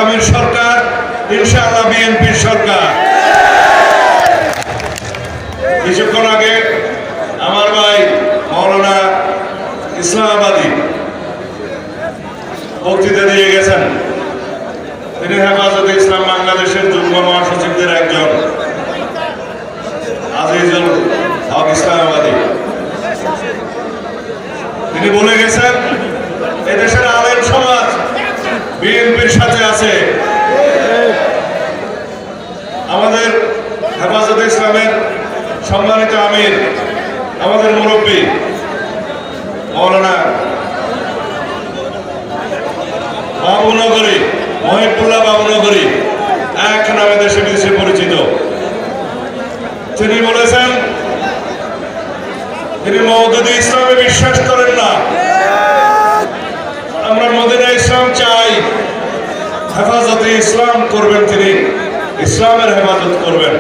আমির সরকার ইনশাআল্লাহ বিএনপির সরকার। কিছুক্ষণ আগে আমার ভাই মাওলানা ইসলামাবাদী বক্তৃতা দিয়ে গেছেন। তিনি হেফাজতে ইসলাম বাংলাদেশের যুগ্ম মহাসচিবদের একজন আজিজুল হক ইসলামাবাদী। তিনি বলে গেছেন এদেশের আলেম সমাজ বিএনপির সাথে আছে। আমাদের হেফাজতে ইসলামের সম্মানিত আমির, আমাদের মুরব্বী মাওলানা বাবুনগরী, মহিবুল্লাহ বাবুনগরী, এক নামে দেশে বিদেশে পরিচিত। তিনি বলেছেন তিনি মওদুদী ইসলামে বিশ্বাস করেন না। আমরা মদিনা ইসলাম চাই, হেফাজতে ইসলাম করবেন, তিনি ইসলামের হেফাজত করবেন।